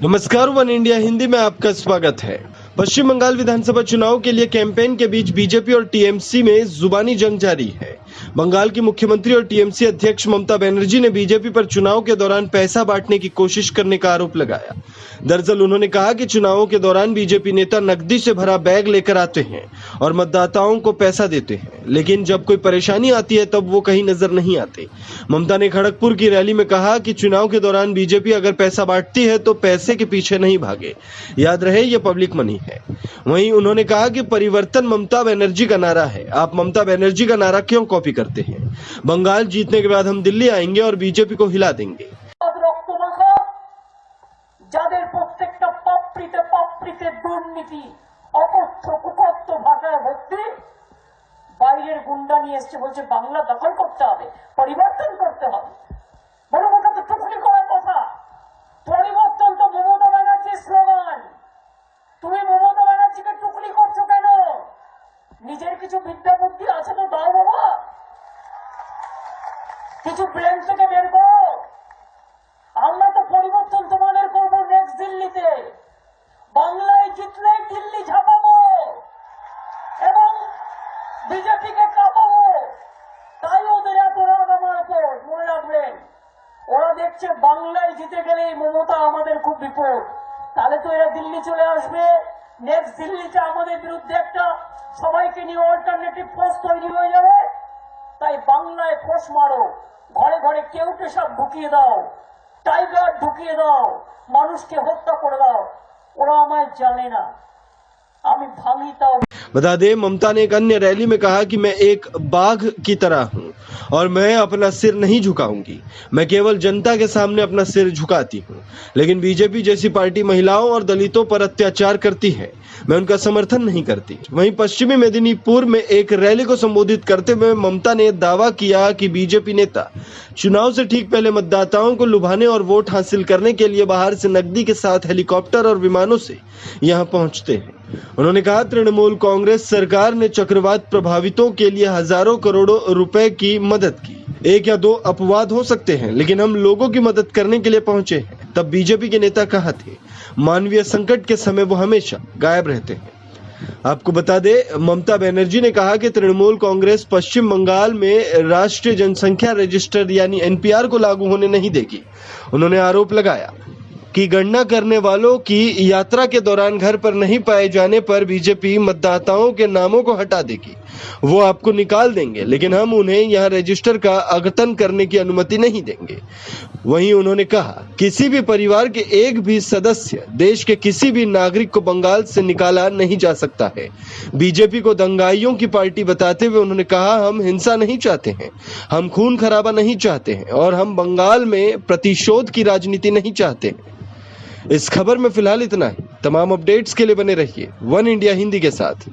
नमस्कार, one India Hindi में आपका स्वागत है। पश्चिम बंगाल विधानसभा चुनाव के लिए कैंपेन के बीच बीजेपी और टीएमसी में जुबानी जंग जारी है। बंगाल की मुख्यमंत्री और टीएमसी अध्यक्ष ममता बनर्जी ने बीजेपी पर चुनाव के दौरान पैसा बांटने की कोशिश करने का आरोप लगाया। दरअसल उन्होंने कहा कि चुनावों के दौरान बीजेपी नेता नकदी से भरा बैग लेकर आते हैं और मतदाताओं को पैसा देते हैं, लेकिन जब कोई परेशानी आती है तब वो कहीं नजर नहीं आते। ममता ने खड़गपुर की रैली में कहा कि चुनाव के दौरान बीजेपी अगर पैसा बांटती है तो पैसे के पीछे नहीं भागे, याद रहे ये पब्लिक मनी है। वहीं उन्होंने कहा कि परिवर्तन ममता बनर्जी का नारा है, आप ममता बनर्जी का नारा क्यों कॉपी करते हैं? बंगाल जीतने के बाद हम दिल्ली आएंगे और बीजेपी को हिला देंगे। যাদের প্রত্যেকটা পাপড়িতে দুর্নীতি অকথ্য কুকথ্য ভাষায় ভর্তি, বাইরের গুন্ডা নিয়ে এসছে, বলছে বাংলা দখল করতে হবে, পরিবর্তন করতে হবে। বড় কথা তো টুকলি করার কথা। পরিবর্তন তো মমতা ব্যানার্জির স্লোগান। তুমি মমতা ব্যানার্জিকে টুকলি করছো কেন? নিজের কিছু বিদ্যা বুদ্ধি আছে তো দাও বাবা, কিছু ব্রেন থেকে বের করো। আমরা তো পরিবর্তন তোমাদের করবো নেক্সট দিল্লিতে। বাংলায় জিতলেই দিল্লি ঝাঁপাবো এবং বিজেপিকে কাঁপাবো। তাই ওদের এত রাগ আমার উপর, মনে রাখবেন। ওরা দেখছে বাংলায় জিতে গেলেই মমতা আমাদের খুব বিপদ, তাহলে তো এরা দিল্লি চলে আসবে। নেক্সট দিল্লিতে আমাদের বিরুদ্ধে একটা সবাইকে নিয়ে অল্টারনেটিভ ফোর্স তৈরি হয়ে যাবে। তাই বাংলায় ফোর্স মারো, ঘরে ঘরে কেউটে সব ঢুকিয়ে দাও, टाइगर ढुकिए दाओ, मानुष के हत्या कर दाओ। ओरा हमें जाने ना, हमें भांगी ताओ। बता दें, ममता ने एक अन्य रैली में कहा कि मैं एक बाघ की तरह हूं और मैं अपना सिर नहीं झुकाऊंगी, मैं केवल जनता के सामने अपना सिर झुकाती हूं। लेकिन बीजेपी जैसी पार्टी महिलाओं और दलितों पर अत्याचार करती है, मैं उनका समर्थन नहीं करती। वहीं पश्चिमी मेदिनीपुर में एक रैली को संबोधित करते हुए ममता ने दावा किया कि बीजेपी नेता चुनाव से ठीक पहले मतदाताओं को लुभाने और वोट हासिल करने के लिए बाहर से नकदी के साथ हेलीकॉप्टर और विमानों से यहां पहुंचते हैं। उन्होंने कहा, तृणमूल कांग्रेस सरकार ने चक्रवात प्रभावितों के लिए हजारों करोड़ों रुपए की मदद की। एक या दो अपवाद हो सकते हैं, लेकिन हम लोगों की मदद करने के लिए पहुंचे हैं। तब बीजेपी के नेता कहाँ थे? मानवीय संकट के समय वो हमेशा गायब रहते हैं। आपको बता दें, ममता बनर्जी ने कहा कि तृणमूल कांग्रेस पश्चिम बंगाल में राष्ट्रीय जनसंख्या रजिस्टर यानी एनपीआर को लागू होने नहीं देगी। उन्होंने आरोप लगाया कि गणना करने वालों की यात्रा के दौरान घर पर नहीं पाए जाने पर बीजेपी मतदाताओं के नामों को हटा देगी, वो आपको निकाल देंगे, लेकिन हम उन्हें यहां रजिस्टर का अद्यतन करने की अनुमति नहीं देंगे। वहीं उन्होंने कहा, किसी भी परिवार के एक भी सदस्य देश के किसी भी नागरिक को बंगाल से निकाला नहीं जा सकता है। बीजेपी को दंगाइयों की पार्टी बताते हुए उन्होंने कहा, हम हिंसा नहीं चाहते हैं, हम खून खराबा नहीं चाहते हैं और हम बंगाल में प्रतिशोध की राजनीति नहीं चाहते हैं। इस खबर में फिलहाल इतना ही। तमाम अपडेट्स के लिए बने रहिए वन इंडिया हिंदी के साथ।